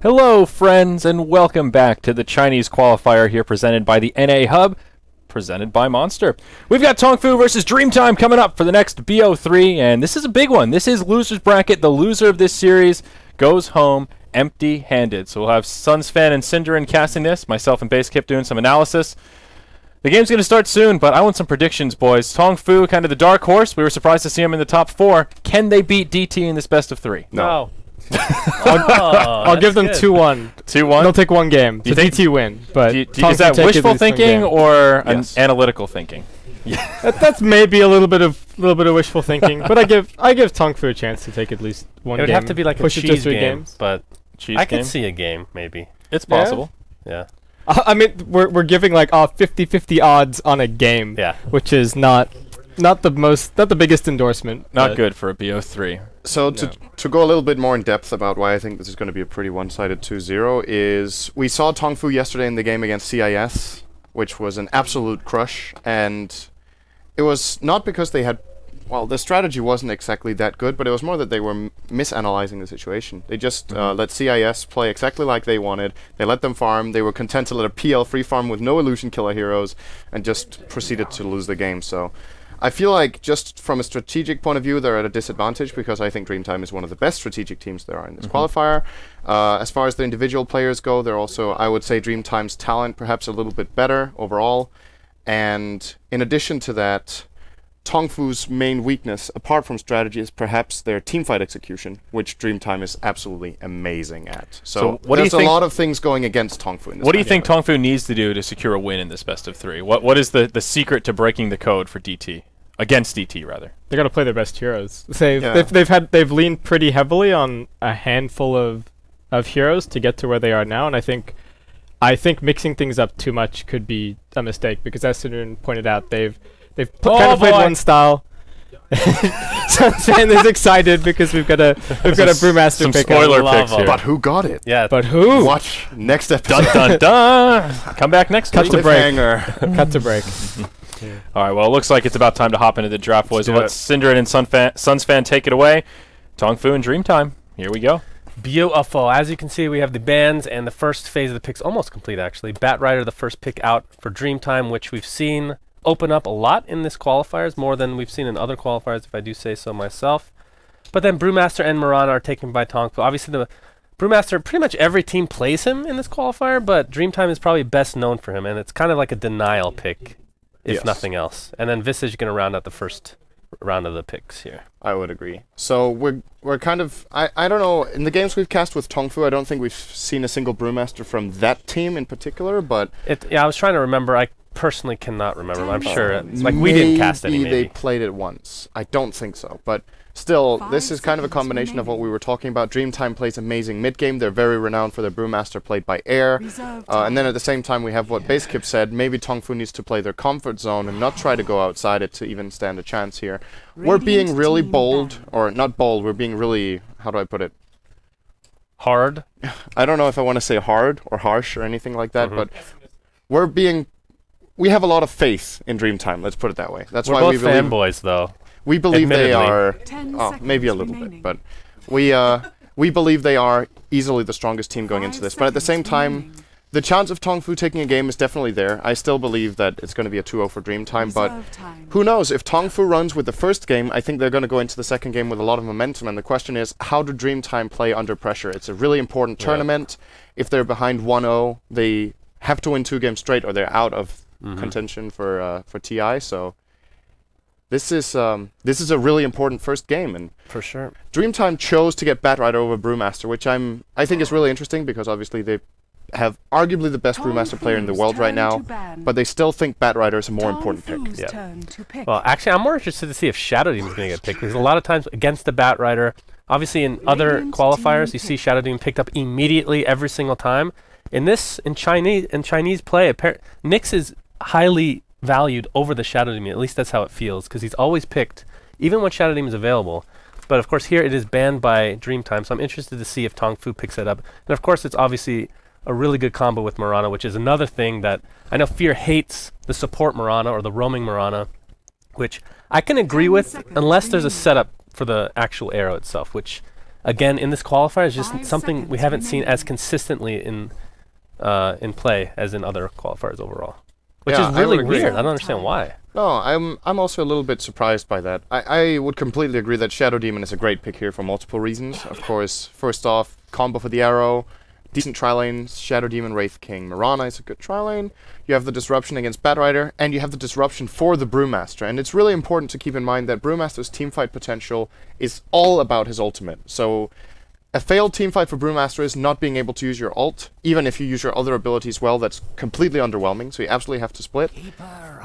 Hello, friends, and welcome back to the Chinese qualifier here, presented by the NA Hub, presented by Monster. We've got Tongfu versus Dreamtime coming up for the next BO3, and this is a big one. This is loser's bracket. The loser of this series goes home empty-handed. So we'll have Sunsfan and Cinderin casting this, myself and Basekip doing some analysis. The game's going to start soon, but I want some predictions, boys. Tongfu, kind of the dark horse. We were surprised to see him in the top 4. Can they beat DT in this best of 3? No. I'll give them 2-1. 2-1? They'll take one game. So DT win. But is that wishful thinking or analytical thinking? That's maybe a little bit of wishful thinking. But I give Tongfu a chance to take at least one game. It would have to be like a cheese game, but cheese I game? could see a game maybe. It's possible. Yeah. I mean, we're giving like 50-50 odds on a game. Yeah. Which is not the biggest endorsement. Not good for a BO3. So to go a little bit more in depth about why I think this is going to be a pretty one-sided 2-0 is we saw Tongfu yesterday in the game against CIS, which was an absolute crush, and it was not because they had, well, the strategy wasn't exactly that good, but it was more that they were misanalyzing the situation. They just let CIS play exactly like they wanted. They let them farm. They were content to let a PL free farm with no illusion killer heroes and just proceeded to lose the game. So I feel like just from a strategic point of view, they're at a disadvantage because I think Dreamtime is one of the best strategic teams there are in this qualifier. As far as the individual players go, they're also, I would say, Dreamtime's talent perhaps a little bit better overall. And in addition to that, Tongfu's main weakness, apart from strategy, is perhaps their teamfight execution, which Dreamtime is absolutely amazing at. So there's a lot of things going against Tongfu in this. What do you think Tongfu needs to do to secure a win in this best of 3? What is the secret to breaking the code for DT? Against DT, rather. They got to play their best heroes. They've leaned pretty heavily on a handful of heroes to get to where they are now, and I think mixing things up too much could be a mistake because, as Sunun pointed out, they've kind of played one style. Sunsfan is excited because we've got a Brewmaster pick. Some spoiler picks here. But who got it? Yeah. But who? Watch next episode. Dun dun dun! Come back next week. Cut to break. Cut to break. All right. Well, it looks like it's about time to hop into the draft, boys. Let's Cinderin and Sunsfan take it away. Tongfu and Dreamtime. Here we go. Beautiful. As you can see, we have the bans and the first phase of the picks almost complete, actually. Batrider, the first pick out for Dreamtime, which we've seen open up a lot in this qualifiers, more than we've seen in other qualifiers, if I do say so myself. But then Brewmaster and Mirana are taken by Tongfu. Obviously, the Brewmaster, pretty much every team plays him in this qualifier, but Dreamtime is probably best known for him, and it's kind of like a denial pick, if nothing else. And then Visage going to round out the first round of the picks here. I would agree. So we're kind of, I don't know, in the games we've cast with Tongfu, I don't think we've seen a single Brewmaster from that team in particular, but yeah, I was trying to remember. I personally cannot remember. I'm sure it's like we didn't cast any. Maybe they played it once. I don't think so, but still, this is kind of a combination of what we were talking about. Dreamtime plays amazing mid-game. They're very renowned for their Brewmaster played by Air. And then at the same time, we have what Basekip said. Maybe Tongfu needs to play their comfort zone and not try to go outside it to even stand a chance here. We're being really bold, or not bold, we're being really, how do I put it? Hard? I don't know if I want to say hard or harsh or anything like that, but we have a lot of faith in Dreamtime, let's put it that way. That's why we both fanboys, though. We believe they are, maybe a little bit, but we believe they are easily the strongest team going into this. But at the same time, the chance of Tongfu taking a game is definitely there. I still believe that it's going to be a 2-0 for Dreamtime, but who knows? If Tongfu runs with the first game, I think they're going to go into the second game with a lot of momentum, and the question is, how do Dreamtime play under pressure? It's a really important tournament. If they're behind 1-0, they have to win 2 games straight, or they're out of contention for TI, so this is a really important first game, and for sure Dreamtime chose to get Batrider over Brewmaster, which I think is really interesting because obviously they have arguably the best Brewmaster player in the world right now, but they still think Batrider is a more important pick. Yeah. Well, actually, I'm more interested to see if Shadow Demon is going to get picked because a lot of times against the Batrider, obviously in other qualifiers, you see Shadow Demon picked up immediately every single time. In Chinese play, Nyx is highly valued over the Shadow Demon. At least that's how it feels, because he's always picked, even when Shadow Demon is available. But of course here it is banned by Dreamtime, so I'm interested to see if Tongfu picks it up. And of course it's obviously a really good combo with Mirana, which is another thing that I know Fear hates, the support Mirana or the roaming Mirana, which I can agree with unless there's a setup for the actual arrow itself, which again in this qualifier is just something we haven't seen as consistently in play as in other qualifiers overall, which is really weird. I don't understand why. No, I'm also a little bit surprised by that. I would completely agree that Shadow Demon is a great pick here for multiple reasons. Of course, first off, combo for the arrow, decent tri-lanes, Shadow Demon, Wraith King, Mirana is a good tri-lane. You have the disruption against Batrider, and you have the disruption for the Brewmaster. And it's really important to keep in mind that Brewmaster's teamfight potential is all about his ultimate. So a failed teamfight for Brewmaster is not being able to use your ult. Even if you use your other abilities well, that's completely underwhelming, so you absolutely have to split.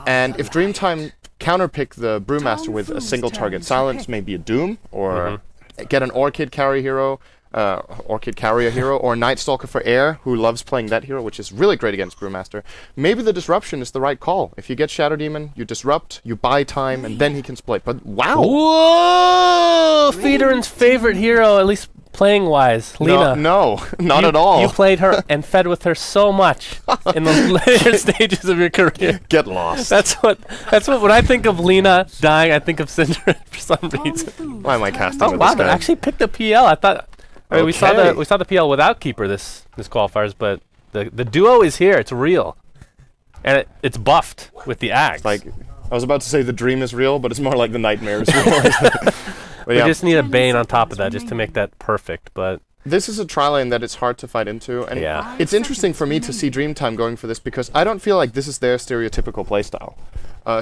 And if Dreamtime counterpick the Brewmaster with a single target silence, maybe a Doom, or get an Orchid carry hero, Orchid carrier hero, or Night Stalker for air, who loves playing that hero, which is really great against Brewmaster, maybe the disruption is the right call. If you get Shadow Demon, you disrupt, you buy time, and then he can split. But wow! Whoa! Feederin's favorite hero, at least playing-wise, Lina. No, not at all. You played her and fed with her so much in the later stages of your career. Get lost. That's what when I think of Lina dying, I think of Syndra for some reason. Why am I casting Oh with wow, this they guy? actually picked the PL. I thought I mean, we saw the PL without Keeper this qualifiers, but the duo is here. It's real. And it's buffed with the axe. Like, I was about to say the dream is real, but it's more like the nightmare is real. We just need a Bane on top of that just to make that perfect, but this is a tri-lane that it's hard to fight into, and it's interesting for me to see Dreamtime going for this because I don't feel like this is their stereotypical playstyle.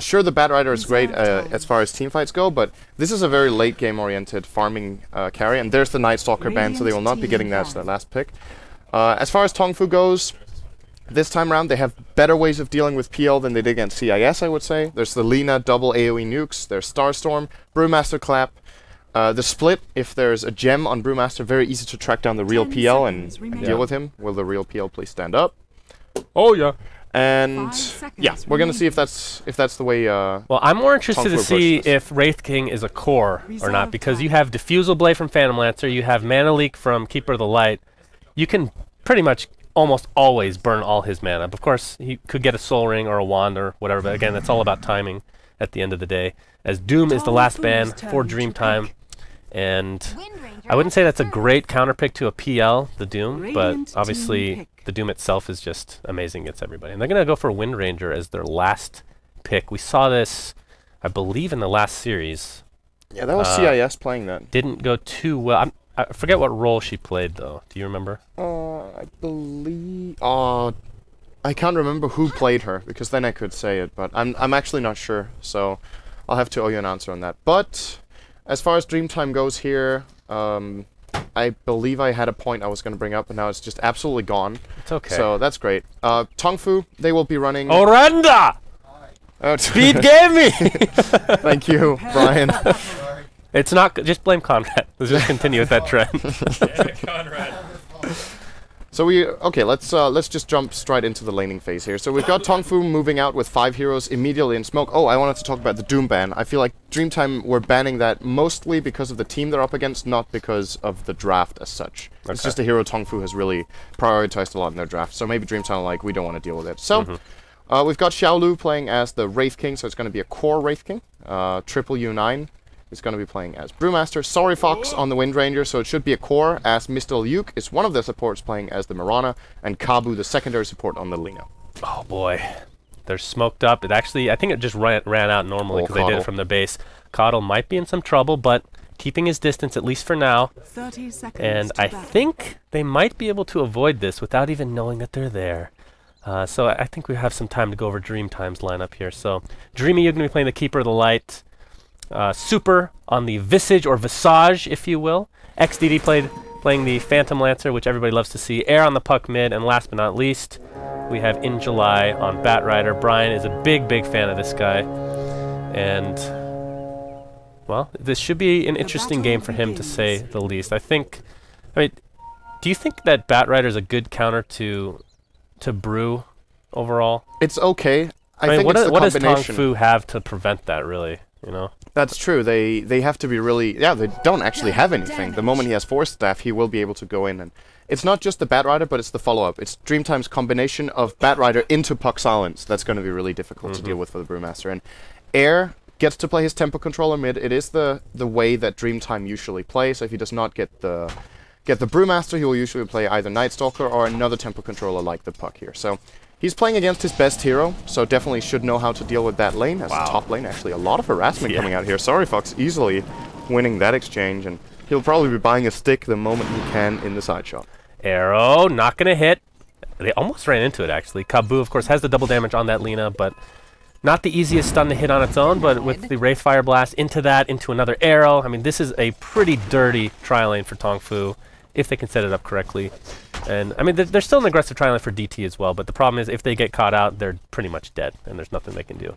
Sure, the Batrider is great as far as teamfights go, but this is a very late game oriented farming carry, and there's the Night Stalker ban, so they will not be getting that as their last pick. As far as Tongfu goes, this time around they have better ways of dealing with PL than they did against CIS, I would say. There's the Lina double AoE nukes, there's Starstorm, Brewmaster Clap. The split, if there's a gem on Brewmaster, very easy to track down the real PL and deal with him. Will the real PL please stand up? Oh yeah. And yeah, we're gonna see if that's the way. Well, I'm more interested to see if Wraith King is a core or not, because you have Diffusal Blade from Phantom Lancer, you have Mana Leak from Keeper of the Light. You can pretty much almost always burn all his mana. Of course, he could get a Soul Ring or a Wand or whatever, but again, that's all about timing at the end of the day. As Doom is the last ban for Dreamtime. And I wouldn't say that's a great counterpick to a PL, the Doom, but obviously the Doom itself is just amazing against everybody. And they're going to go for Wind Ranger as their last pick. We saw this, I believe, in the last series. Yeah, that was CIS playing that. Didn't go too well. I forget what role she played, though. Do you remember? I believe... I can't remember who played her, because then I could say it, but I'm actually not sure, so I'll have to owe you an answer on that. But as far as Dreamtime goes here, I believe I had a point I was going to bring up, and now it's just absolutely gone. It's okay. So that's great. Tongfu, they will be running... Orenda! Speed gaming! Thank you, Brian. It's not... Just blame Conrad. Let's just continue with that trend. Yeah, Conrad. So let's just jump straight into the laning phase here. So we've got Tongfu moving out with 5 heroes immediately in smoke. Oh, I wanted to talk about the Doom ban. I feel like Dreamtime were banning that mostly because of the team they're up against, not because of the draft as such. Okay. It's just a hero Tongfu has really prioritized a lot in their draft. So maybe Dreamtime are like, we don't want to deal with it. So we've got Xiaolu playing as the Wraith King, so it's going to be a core Wraith King. Triple U9 is going to be playing as Brewmaster. Sorry Fox on the Wind Ranger, so it should be a core, as Mr. Luke is one of the supports playing as the Mirana, and Kabu the secondary support on the Lina. Oh boy. They're smoked up. It actually, I think it just ran out normally because they did it from the base. Coddle might be in some trouble, but keeping his distance at least for now. 30 seconds and I think they might be able to avoid this without even knowing that they're there. So I think we have some time to go over Dreamtime's lineup here. So Dreamy, you're going to be playing the Keeper of the Light. Super on the Visage, or Visage, if you will. XDD playing the Phantom Lancer, which everybody loves to see. Air on the Puck mid, and last but not least, we have In July on Batrider. Brian is a big fan of this guy. And, well, this should be an interesting game for him, to say the least. I mean, do you think that Batrider is a good counter to Brew overall? It's okay. I mean, think what does combination. Tongfu have to prevent that, really? You know? That's true. They have to be really... Yeah, they don't actually have anything. The moment he has Force Staff, he will be able to go in. And it's not just the Batrider, but it's the follow-up. It's Dreamtime's combination of Batrider into Puck Silence. That's going to be really difficult to deal with for the Brewmaster. And Air gets to play his tempo controller mid. It is the way that Dreamtime usually plays. So if he does not get the Brewmaster, he will usually play either Night Stalker or another tempo controller like the Puck here. So he's playing against his best hero, so definitely should know how to deal with that lane. As top lane, actually a lot of harassment coming out here. Sorry Fox easily winning that exchange, and he'll probably be buying a stick the moment he can in the side shot. Arrow, not going to hit. They almost ran into it, actually. Kabu, of course, has the double damage on that Lina, but not the easiest stun to hit on its own, but with the Wraithfire Blast into that, into another arrow. I mean, this is a pretty dirty tri lane for Tongfu, if they can set it up correctly. And, I mean, they're still an aggressive tri lane for DT as well, but the problem is if they get caught out, they're pretty much dead, and there's nothing they can do.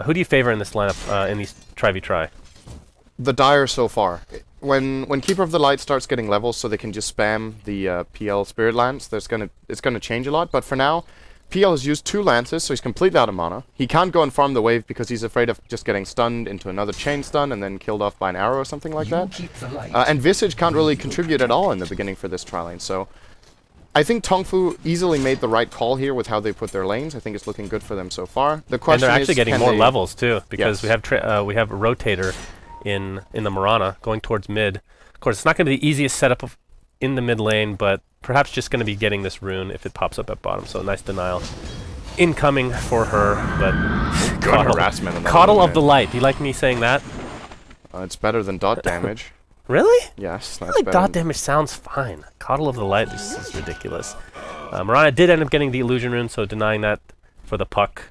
Who do you favor in this lineup, in these tri-v-tri? The Dire so far. When Keeper of the Light starts getting levels so they can just spam the PL Spirit Lance, it's gonna change a lot, but for now, PL has used 2 lances, so he's completely out of mana. He can't go and farm the wave because he's afraid of just getting stunned into another chain stun and then killed off by an arrow or something like that. And Visage can't really contribute at all in the beginning for this tri-lane, so I think Tongfu easily made the right call here with how they put their lanes. I think it's looking good for them so far. The question and they're actually is, getting more levels too, because we have a Rotator in the Mirana going towards mid. Of course, it's not going to be the easiest setup in the mid lane, but perhaps just going to be getting this rune if it pops up at bottom. So nice denial incoming for her, but good harassment. Coddle of the Light. Do you like me saying that? It's better than dot damage. Really? Yes, that's I like better. dot damage sounds fine. Coddle of the Light is ridiculous. Mirana did end up getting the illusion rune, so denying that for the Puck.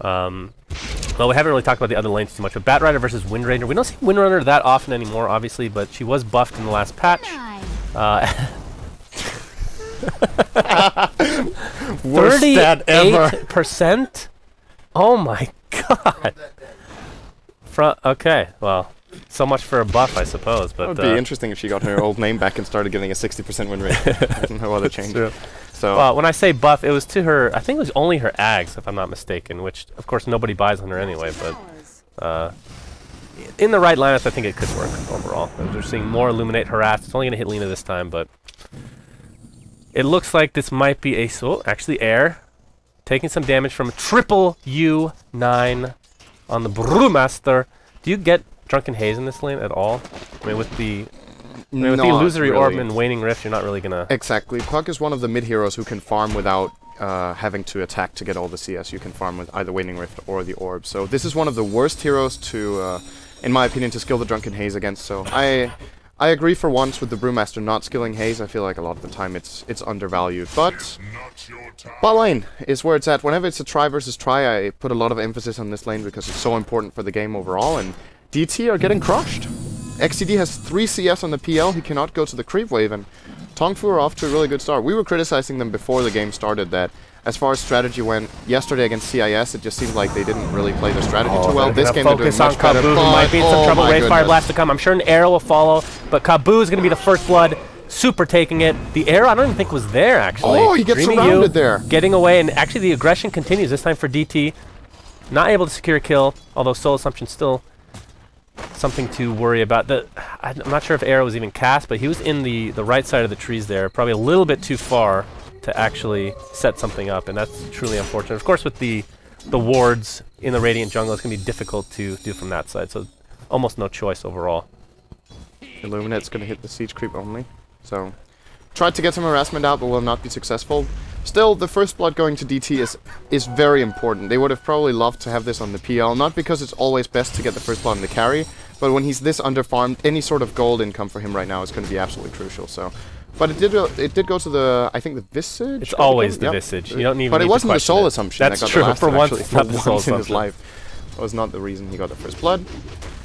Well, we haven't really talked about the other lanes too much, but Batrider versus Windranger. We don't see Windrunner that often anymore, obviously, but she was buffed in the last patch. Worst stat ever. 38%? Oh my god. Okay, well, so much for a buff, I suppose. But it would be interesting if she got her old name back and started getting a 60% win rate. No other change. So well, when I say buff, it was to her, I think it was only her Ags, if I'm not mistaken, which, of course, nobody buys on her anyway, but in the right lineup, I think it could work overall. We're seeing more Illuminate Harass. It's only going to hit Lina this time, but it looks like this might be a, actually Air, taking some damage from triple U9 on the Brewmaster. Do you get Drunken Haze in this lane at all? I mean, with the Illusory Orb and Waning Rift, you're not really gonna... Exactly. Puck is one of the mid-heroes who can farm without having to attack to get all the CS. You can farm with either Waning Rift or the Orb. So this is one of the worst heroes to, in my opinion, to skill the Drunken Haze against. So I agree for once with the Brewmaster not skilling Haze. I feel like a lot of the time it's undervalued. But bot lane is where it's at. Whenever it's a try versus try, I put a lot of emphasis on this lane because it's so important for the game overall. And DT are getting crushed. XTD has 3 CS on the PL, he cannot go to the creep wave, and Tongfu are off to a really good start. We were criticizing them before the game started that as far as strategy went, yesterday against CIS, it just seemed like they didn't really play their strategy too well. This game they're doing much better. Kabu, who might be in some trouble. Wraithfire Blast to come. I'm sure an arrow will follow, but Kabu is going to be the first blood. Super taking it. The arrow, I don't even think was there, actually. Oh, he gets surrounded there. Getting away, and actually the aggression continues, this time for DT. Not able to secure a kill, although Soul Assumption still something to worry about. I'm not sure if arrow was even cast, but he was in the right side of the trees there, probably a little bit too far to actually set something up, and that's truly unfortunate. Of course, with the wards in the Radiant jungle, it's going to be difficult to do from that side, so almost no choice overall. Illuminate's going to hit the siege creep only, so tried to get some harassment out, but will not be successful. Still, the first blood going to DT is very important. They would have probably loved to have this on the PL, not because it's always best to get the first blood on the carry, but when he's this underfarmed, any sort of gold income for him right now is going to be absolutely crucial. So, but it did go to the, I think, the Visage. It's always the Visage. You don't even But need it wasn't the Soul it. Assumption. That's that got true. the last For once, actually, it's not the Soul in Assumption. his life. That was not the reason he got the first blood.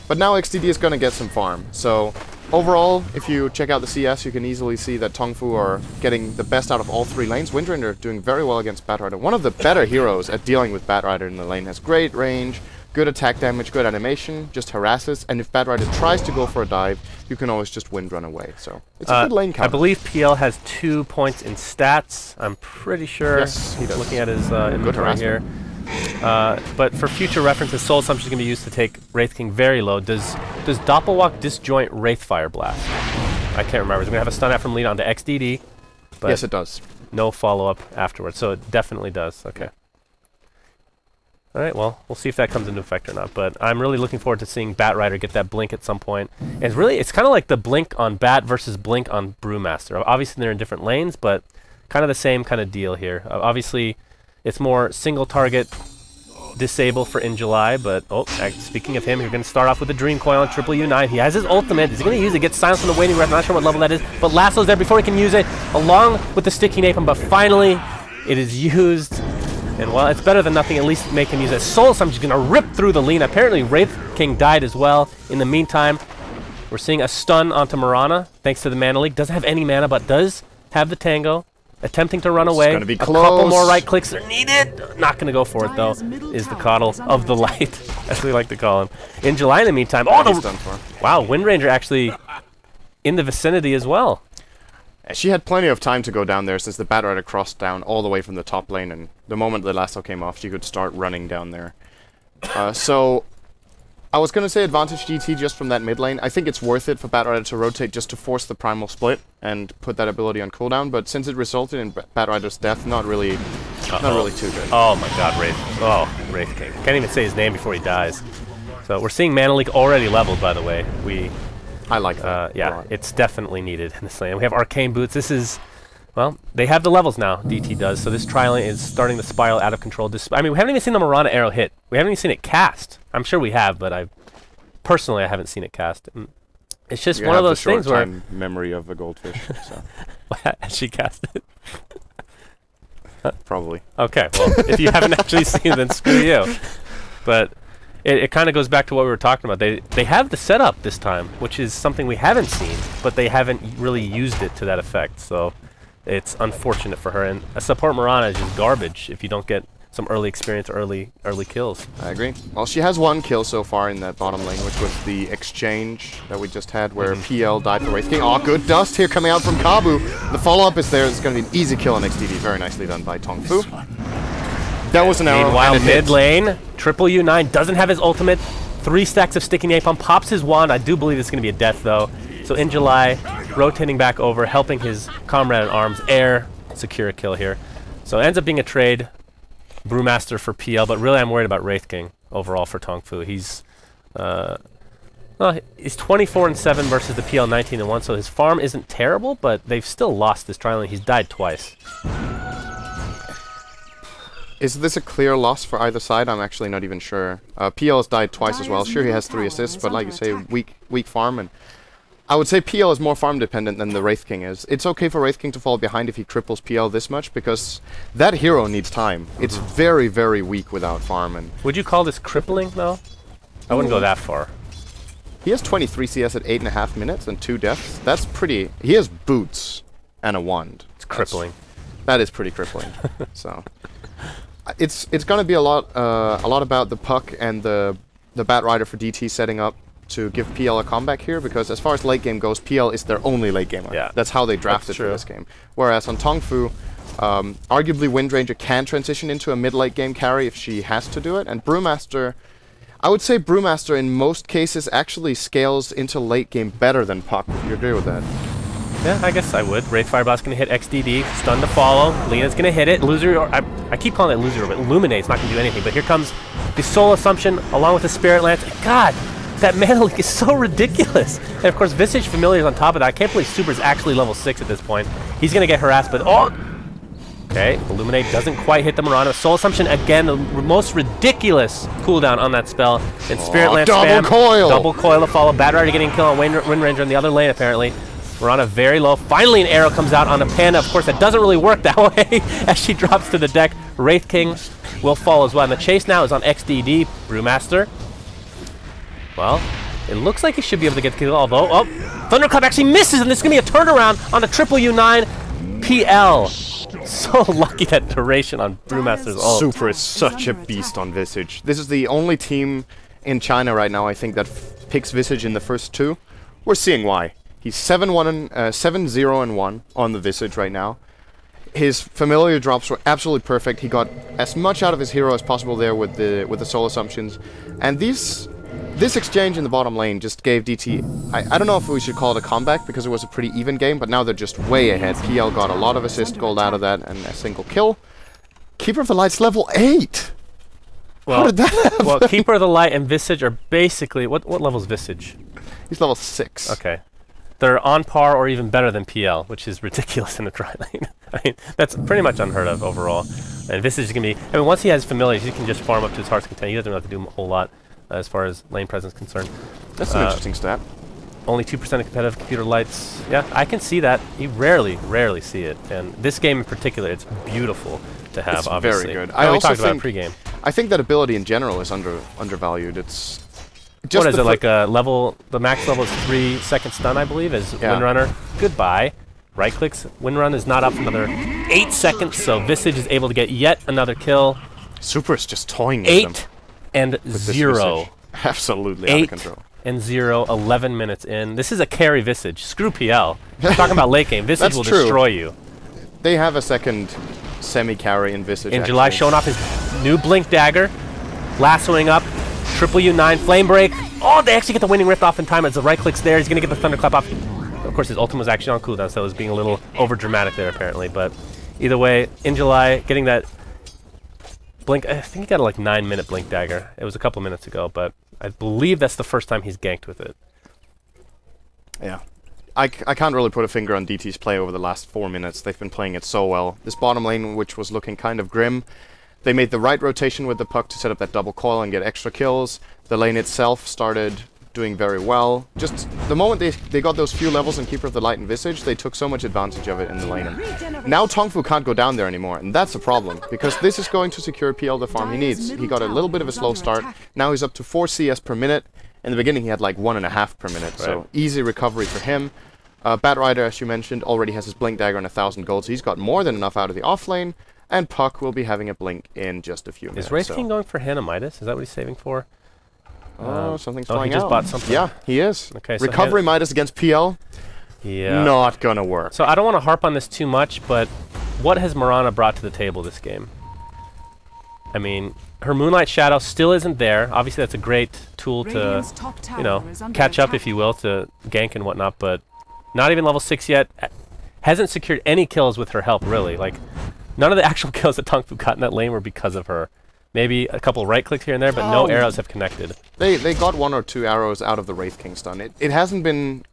But now XTD is going to get some farm. So overall, if you check out the CS, you can easily see that Tongfu are getting the best out of all 3 lanes. Windrunner doing very well against Batrider. One of the better heroes at dealing with Batrider in the lane. Has great range, good attack damage, good animation, just harasses. And if Batrider tries to go for a dive, you can always just Windrun away. So it's a good lane counter. I believe PL has 2 points in stats. I'm pretty sure. Yes, he does. Looking at his inventory here. But for future references, Soul Assumption is going to be used to take Wraith King very low. Does Doppelwalk disjoint Wraithfire Blast? I can't remember. It's going to have a stun out from lead onto XDD. But yes, it does. No follow-up afterwards, so it definitely does. Okay. All right, well, we'll see if that comes into effect or not. But I'm really looking forward to seeing Batrider get that blink at some point. And it's kind of like the blink on Bat versus blink on Brewmaster. Obviously, they're in different lanes, but kind of the same kind of deal here. Obviously, it's more single target disable for In July, but speaking of him, you're going to start off with the Dream Coil on Triple U9. He has his ultimate. He's going to use it, get silenced from the waiting breath. Not sure what level that is, but Lasso's there before he can use it, along with the Sticky Napalm, but finally, it is used. And while it's better than nothing, at least make him use it. Soul Summon's going to rip through the lean. Apparently, Wraith King died as well. In the meantime, we're seeing a stun onto Mirana, thanks to the Mana Leak. Doesn't have any mana, but does have the Tango. Attempting to run away. Gonna be a close. couple more right clicks are needed. Not going to go for it, though, is the Coddle of the Light, as we like to call him. In July, in the meantime, wow, Windranger actually in the vicinity as well. She had plenty of time to go down there since the Batrider crossed down all the way from the top lane, and the moment the lasso came off, she could start running down there. So, I was going to say advantage DT just from that mid lane. I think it's worth it for Batrider to rotate just to force the primal split and put that ability on cooldown, but since it resulted in Batrider's death, not really too good. Oh my god, Wraith. Oh, Wraith King. Can't even say his name before he dies. So, we're seeing Mana Leak already leveled, by the way. I like that. Yeah, it's definitely needed in this lane. We have Arcane Boots. This is, well, they have the levels now, DT does, so this trial is starting to spiral out of control. I mean, we haven't even seen the Mirana arrow hit. We haven't even seen it cast. I'm sure we have, but I haven't seen it cast. And it's just one of those things where... memory of a goldfish, so... Has she cast it? Probably. Okay, well, if you haven't actually seen it, then screw you. But... It kind of goes back to what we were talking about. They have the setup this time, which is something we haven't seen, but they haven't really used it to that effect. So it's unfortunate for her. And a support Mirana is just garbage if you don't get some early experience, early kills. I agree. Well, she has one kill so far in that bottom lane, which was the exchange that we just had, where PL died for Wraith King. Oh, good dust here coming out from Kabu. The follow-up is there. It's going to be an easy kill on XDD. Very nicely done by Tongfu. That was an arrow. Meanwhile, mid lane, Triple U9 doesn't have his ultimate. 3 stacks of Sticky Napalm, pops his wand. I do believe it's going to be a death, though. So In July, rotating back over, helping his comrade in arms, Air, secure a kill here. So it ends up being a trade, Brewmaster for PL, but really I'm worried about Wraith King overall for Tongfu. He's 24-7 versus the PL 19-1, so his farm isn't terrible, but they've still lost this trial, and he's died twice. Is this a clear loss for either side? I'm actually not even sure. PL has died twice as well. Sure, he has 3 assists, but like you say, weak farm. And I would say PL is more farm dependent than the Wraith King is. It's okay for Wraith King to fall behind if he cripples PL this much, because that hero needs time. It's very, very weak without farm. And would you call this crippling, though? I wouldn't go that far. He has 23 CS at 8.5 minutes and 2 deaths. That's pretty... He has boots and a wand. It's crippling. That is pretty crippling. So... It's going to be a lot about the puck and the Batrider for DT setting up to give PL a comeback here, because as far as late game goes, PL is their only late gamer. Yeah, that's how they drafted for this game. Whereas on Tongfu, arguably Windranger can transition into a mid-late game carry if she has to do it, and Brewmaster, I would say Brewmaster in most cases actually scales into late game better than puck. Would you agree with that? Yeah, I guess I would. Wraith Fireblast going to hit XDD. Stun to follow. Lena's going to hit it. Loser, I keep calling it Loser, but Illuminate's not going to do anything. But here comes the Soul Assumption along with the Spirit Lance. God, that Mana Leak is so ridiculous. And of course, Visage Familiar is on top of that. I can't believe Super's actually level 6 at this point. He's going to get harassed, but okay, Illuminate doesn't quite hit the Mirana. Soul Assumption, again, the most ridiculous cooldown on that spell. And Spirit Lance double coil! Double coil to follow. Batrider getting killed on Windranger in the other lane, apparently. Mirana very low. Finally, an arrow comes out on a Panda. Of course, that doesn't really work that way as she drops to the deck. Wraith King will fall as well. And the chase now is on XDD. Brewmaster. Well, it looks like he should be able to get the kill, although, Thunderclap actually misses, and this is going to be a turnaround on the Triple U9 PL. So lucky that duration on Brewmaster's ult. Super is such a beast on Visage. This is the only team in China right now, I think, that picks Visage in the first 2. We're seeing why. He's 7-0-1 on the Visage right now. His familiar drops were absolutely perfect. He got as much out of his hero as possible there with the Soul Assumptions. And this exchange in the bottom lane just gave DT... I don't know if we should call it a comeback, because it was a pretty even game, but now they're just way ahead. PL got a lot of assist gold out of that and a single kill. Keeper of the Light's level 8! Well, How did that happen? well, Keeper of the Light and Visage are basically what level is Visage? He's level 6. Okay. They're on par or even better than PL, which is ridiculous in a dry lane. I mean, that's pretty much unheard of overall. And Visage is going to be... I mean, once he has familiars, he can just farm up to his heart's content. He doesn't really have to do a whole lot as far as lane presence is concerned. That's an interesting stat. Only 2% of competitive computer lights. Yeah, I can see that. You rarely see it. And this game in particular, it's beautiful to have, It's obviously. very good. I also talked about it think pre-game. I think that ability in general is undervalued. It's just What is it, like a level... The max level is 3-second stun, I believe, as Windrunner. Goodbye. Right clicks. Windrun is not up for another 8 seconds, so Visage is able to get yet another kill. Super is just toying with them. 8 and 0. Absolutely out of 8 control. and 0, 11 minutes in. This is a carry Visage. Screw PL. We're talking about late game. Visage That's will true. destroy you. They have a second semi-carry in Visage. In July, showing off his new Blink Dagger. Lassoing up. Triple U9. Flame Break. Oh, they actually get the Winning Rift off in time as the right click's there. He's going to get the Thunderclap off. Of course, his ultimate was actually on cooldown, so it was being a little over-dramatic there, apparently. But either way, in July, getting that Blink... I think he got a, like, 9-minute Blink Dagger. It was a couple minutes ago, but I believe that's the first time he's ganked with it. Yeah. I can't really put a finger on DT's play over the last 4 minutes. They've been playing it so well. This bottom lane, which was looking kind of grim, they made the right rotation with the puck to set up that double coil and get extra kills. The lane itself started doing very well. Just the moment they got those few levels in Keeper of the Light and Visage, they took so much advantage of it in the lane. And now Tongfu can't go down there anymore, and that's a problem, because this is going to secure PL the farm he needs. He got a little bit of a slow start. Now he's up to 4 CS per minute. In the beginning, he had like 1.5 per minute, so easy recovery for him. Batrider, as you mentioned, already has his Blink Dagger and 1,000 gold, so he's got more than enough out of the off lane. And Puck will be having a blink in just a few minutes. Is Wraith King going for Hannah Midas? Is that what he's saving for? Oh, something's he flying just out. bought something. Yeah, he is. Okay, so Recovery Midas against PL? Yeah. Not gonna work. So I don't want to harp on this too much, but what has Mirana brought to the table this game? I mean, her Moonlight Shadow still isn't there. Obviously, that's a great tool to, you know, catch up, if you will, to gank and whatnot, but not even level 6 yet. Hasn't secured any kills with her help, really. Like, none of the actual kills that Tongfu got in that lane were because of her. Maybe a couple right clicks here and there, but no arrows have connected. They got 1 or 2 arrows out of the Wraith King stun. It hasn't been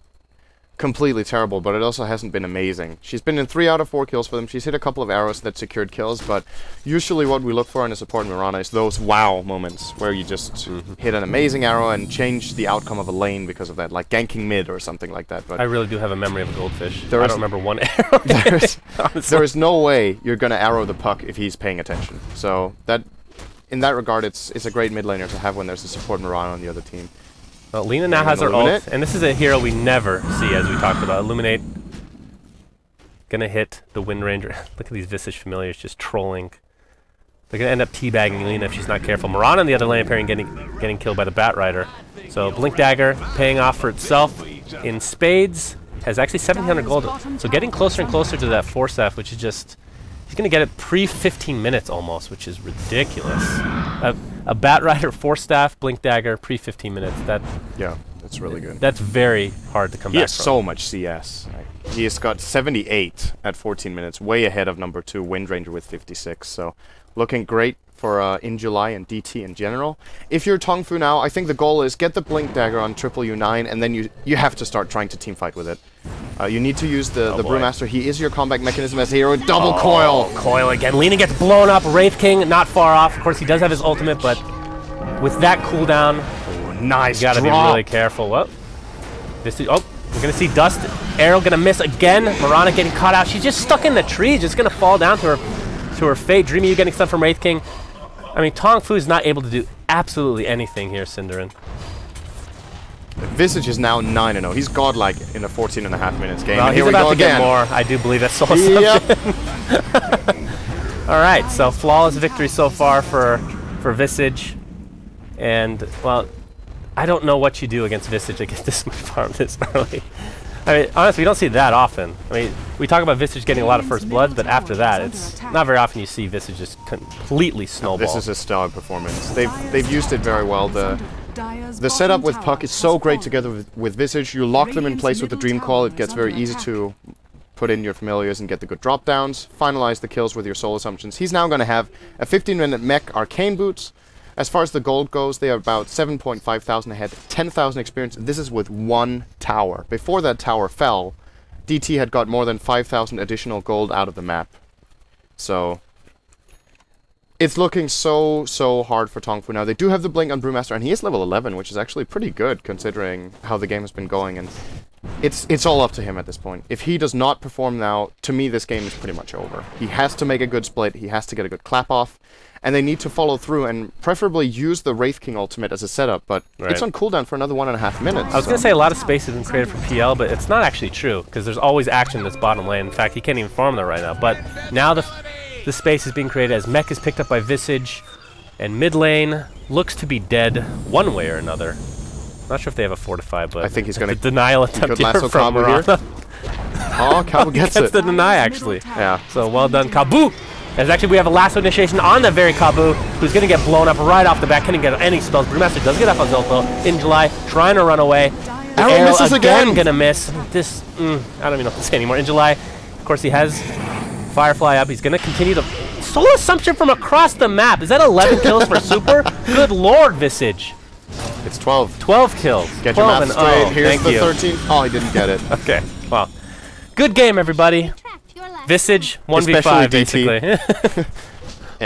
completely terrible, but it also hasn't been amazing. She's been in 3 out of 4 kills for them. She's hit a couple of arrows that secured kills, but usually what we look for in a support Mirana is those wow moments where you just hit an amazing arrow and change the outcome of a lane because of that, like ganking mid or something like that. But I really do have a memory of a goldfish. I There don't is- remember one arrow. there is no way you're gonna arrow the puck if he's paying attention. So that, in that regard, it's a great mid laner to have when there's a support Mirana on the other team. Well, Lina now has her ult, and this is a hero we never see, as we talked about. Illuminate. Gonna hit the Wind Ranger. Look at these Visage familiars just trolling. They're gonna end up teabagging Lina if she's not careful. Mirana on the other lane apparently getting killed by the Batrider. So Blink Dagger paying off for itself in spades. Has actually 1,700 gold. So getting closer and closer to that 4-staff, which is just... He's going to get it pre-15 minutes almost, which is ridiculous. A Batrider 4-staff, Blink Dagger, pre-15 minutes. Yeah, that's really good. That's very hard to come He back has from. so much CS. He has got 78 at 14 minutes, way ahead of number 2, Wind Ranger with 56. So looking great for In July and DT in general. If you're Tongfu now, I think the goal is get the Blink Dagger on triple U9, and then you have to start trying to teamfight with it. You need to use the Brewmaster. He is your combat mechanism as a hero. Double coil! Coil again. Lina gets blown up. Wraith King not far off. Of course, he does have his ultimate, but with that cooldown, Nice you gotta be really careful. Well, this is... Oh, we're gonna see Dust. Arrow gonna miss again. Mirana getting caught out. She's just stuck in the tree. Just gonna fall down to her fate. Dreamy, you getting stuff from Wraith King. I mean, Tongfu is not able to do absolutely anything here, Cinderin. Visage is now 9-0. He's godlike in a 14.5 minutes game. Well, and he's here we about go to again. get more. I do believe that's Soul Yep. Assumption. All right, so flawless victory so far for Visage. And, well, I don't know what you do against Visage against this farm this early. I mean, honestly, we don't see it that often. I mean, we talk about Visage getting a lot of first bloods, but after that, it's not very often you see Visage just completely snowball. This is a stellar performance. They've used it very well. The setup with Puck is so great together with Visage. You lock them in place with the Dream Call. It gets very easy to put in your familiars and get the good drop downs. Finalize the kills with your soul assumptions. He's now going to have a 15-minute mech Arcane Boots. As far as the gold goes, they are about 7,500 ahead, 10,000 experience. This is with one tower. Before that tower fell, DT had got more than 5,000 additional gold out of the map. So it's looking so hard for Tongfu now. They do have the blink on Brewmaster, and he is level 11, which is actually pretty good considering how the game has been going. And it's all up to him at this point. If he does not perform now, to me this game is pretty much over. He has to make a good split, he has to get a good clap off, and they need to follow through and preferably use the Wraith King ultimate as a setup, but it's on cooldown for another 1.5 minutes. I was going to say a lot of space has been created for PL, but it's not actually true, because there's always action in this bottom lane. In fact, he can't even farm there right now, but now the space is being created as Mech is picked up by Visage, and mid lane looks to be dead one way or another. Not sure if they have a fortify, but I think he's going to denial attempt here from Kabu here. Oh, Kabu gets it. the deny, actually. Yeah. So well done, Kabu. As actually we have a lasso initiation on that very Kabu, who's going to get blown up right off the bat. Can't get any spells. Brewmaster does get up on Zolto in July, trying to run away. Arrow misses again. Gonna miss. This, I don't even know what to say anymore. In July, of course, he has Firefly up. He's going to continue to Soul Assumption from across the map. Is that 11 kills for Super? Good lord, Visage. It's 12. 12 kills. Get your math straight. Here's the 13. Oh, he didn't get it. Okay, well. Good game, everybody. Visage, 1v5, basically.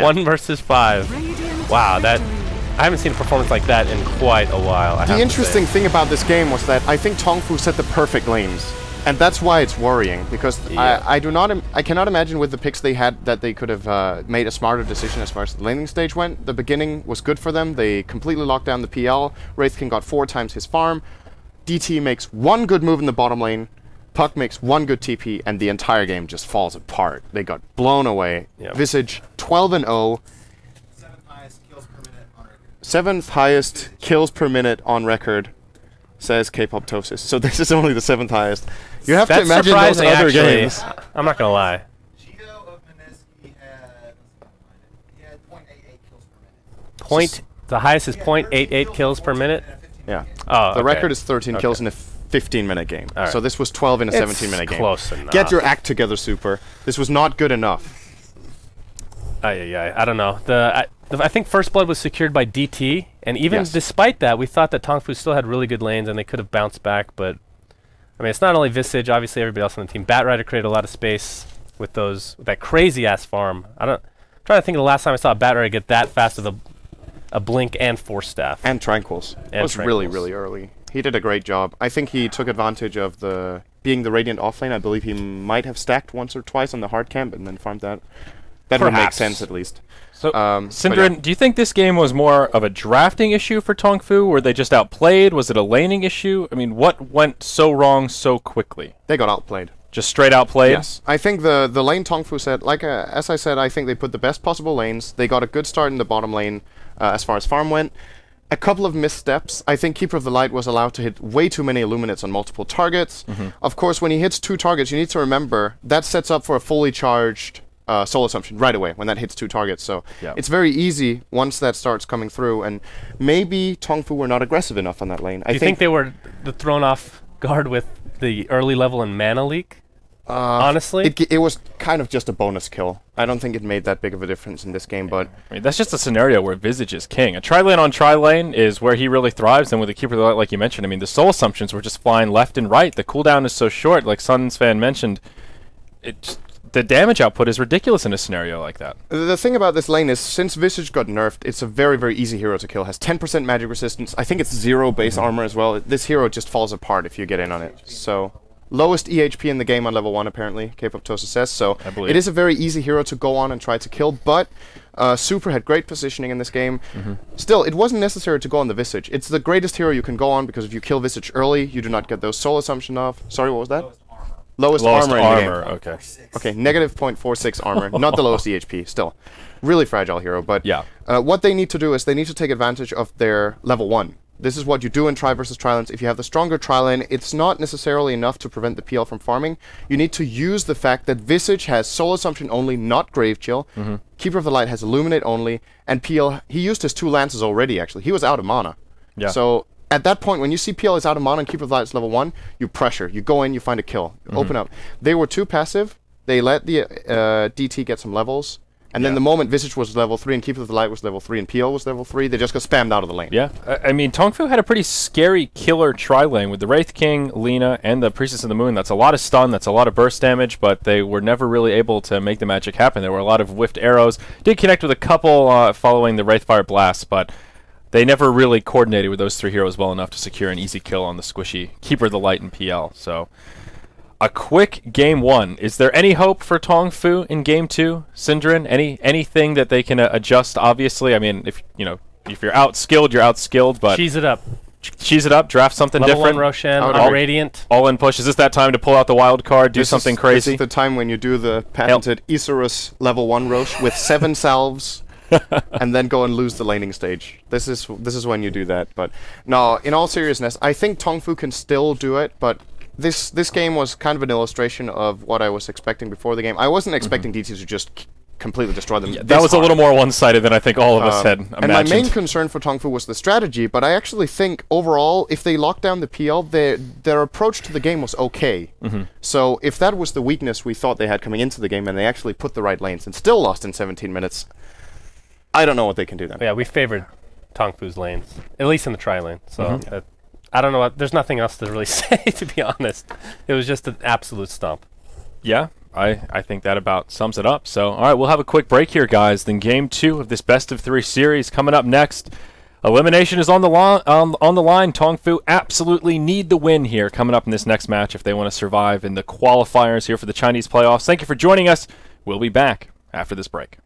1 versus 5. Wow, that... I haven't seen a performance like that in quite a while. The interesting thing about this game was that I think Tongfu set the perfect lanes. And that's why it's worrying, because I cannot imagine with the picks they had that they could have made a smarter decision as far as the laning stage went. The beginning was good for them. They completely locked down the PL. Wraith King got 4 times his farm. DT makes 1 good move in the bottom lane. Puck makes 1 good TP, and the entire game just falls apart. They got blown away. Yep. Visage, 12-0. 7th highest kills per minute on record, says K-Poptosis. So this is only the 7th highest. You have to imagine those other games. I'm not gonna lie. The highest is 0.88 kills per minute. Yeah. Oh, the record is 13 kills in a 15-minute game. Right. So this was 12 in a 17-minute game. Close enough. Get your act together, Super. This was not good enough. I don't know. I think First Blood was secured by DT, and even despite that, we thought that Tongfu still had really good lanes and they could have bounced back. But I mean, it's not only Visage. Obviously, everybody else on the team. Batrider created a lot of space with that crazy ass farm. I'm trying to think of the last time I saw a Batrider get that fast with a blink and Force Staff and Tranquils. It was really early. He did a great job. I think he took advantage of being the Radiant offlane. I believe he might have stacked once or twice on the hard camp and then farmed that. That would make sense at least. So, Syndren, do you think this game was more of a drafting issue for Tongfu? Were they just outplayed? Was it a laning issue? I mean, what went so wrong so quickly? They got outplayed. Just straight outplayed? Yes. I think the lane Tongfu said, as I said, I think they put the best possible lanes. They got a good start in the bottom lane as far as farm went. A couple of missteps. I think Keeper of the Light was allowed to hit way too many Illuminates on multiple targets. Of course, when he hits 2 targets, you need to remember that sets up for a fully charged Soul Assumption right away when that hits 2 targets. So it's very easy once that starts coming through. And maybe Tongfu were not aggressive enough on that lane. Do you think they were thrown off guard with the early level and mana leak? Honestly? It was kind of just a bonus kill. I don't think it made that big of a difference in this game, but... I mean, that's just a scenario where Visage is king. A tri-lane on tri-lane is where he really thrives, and with the Keeper of the Light, like you mentioned, I mean, the Soul Assumptions were just flying left and right. The cooldown is so short, like Suns fan mentioned. The damage output is ridiculous in a scenario like that. The thing about this lane is, since Visage got nerfed, it's a very, very easy hero to kill. Has 10% magic resistance. I think it's 0 base armor as well. This hero just falls apart if you get in on it. So... lowest EHP in the game on level 1, apparently, K-Poptosis says. So it is a very easy hero to go on and try to kill, but Super had great positioning in this game. Still, it wasn't necessary to go on the Visage. It's the greatest hero you can go on, because if you kill Visage early, you do not get those Soul Assumption off. Sorry, what was that? Lowest armor in the game. Okay. Okay, negative 0.46 armor, not the lowest EHP, still. Really fragile hero, but what they need to do is they need to take advantage of their level 1. This is what you do in Tri versus Tri-lanes. If you have the stronger Tri-lane, it's not necessarily enough to prevent the PL from farming. You need to use the fact that Visage has Soul Assumption only, not Grave Chill. Keeper of the Light has Illuminate only, and PL, he used his 2 lances already, actually. He was out of mana. So at that point, when you see PL is out of mana and Keeper of the Light is level 1, you pressure. You go in, you find a kill. Open up. They were too passive. They let the DT get some levels, And then the moment Visage was level 3 and Keeper of the Light was level 3 and PL was level 3, they just got spammed out of the lane. Yeah, I mean, Tongfu had a pretty scary killer tri-lane with the Wraith King, Lina, and the Priestess of the Moon. That's a lot of stun, that's a lot of burst damage, but they were never really able to make the magic happen. There were a lot of whiffed arrows. Did connect with a couple following the Wraithfire Blast, but they never really coordinated with those 3 heroes well enough to secure an easy kill on the squishy Keeper of the Light and PL. So, a quick game 1. Is there any hope for Tongfu in game 2, Synderen? Anything that they can adjust? Obviously, I mean, if you're outskilled, you're outskilled. But cheese it up. Cheese it up. Draft something Level different. 1 Roshan, all Radiant. All in push. Is this that time to pull out the wild card? Do something crazy. This is the time when you do the patented Isurus level 1 Rosh with 7 salves. And then go and lose the laning stage. This is when you do that. But no, in all seriousness, I think Tongfu can still do it, but this game was kind of an illustration of what I was expecting before the game. I wasn't expecting DT to just completely destroy them. Yeah, that was a little more one-sided than I think all of us had imagined. And my main concern for Tongfu was the strategy, but I actually think overall, if they locked down the PL, their approach to the game was okay. So if that was the weakness we thought they had coming into the game, and they actually put the right lanes and still lost in 17 minutes, I don't know what they can do then. Yeah, we favored Tongfu's lanes, at least in the tri-lane. So I don't know what. There's nothing else to really say, to be honest. It was just an absolute stomp. Yeah, I think that about sums it up. So, all right, we'll have a quick break here, guys. Then game 2 of this best-of-3 series coming up next. Elimination is on the line. Tongfu absolutely need the win here coming up in this next match if they want to survive in the qualifiers here for the Chinese playoffs. Thank you for joining us. We'll be back after this break.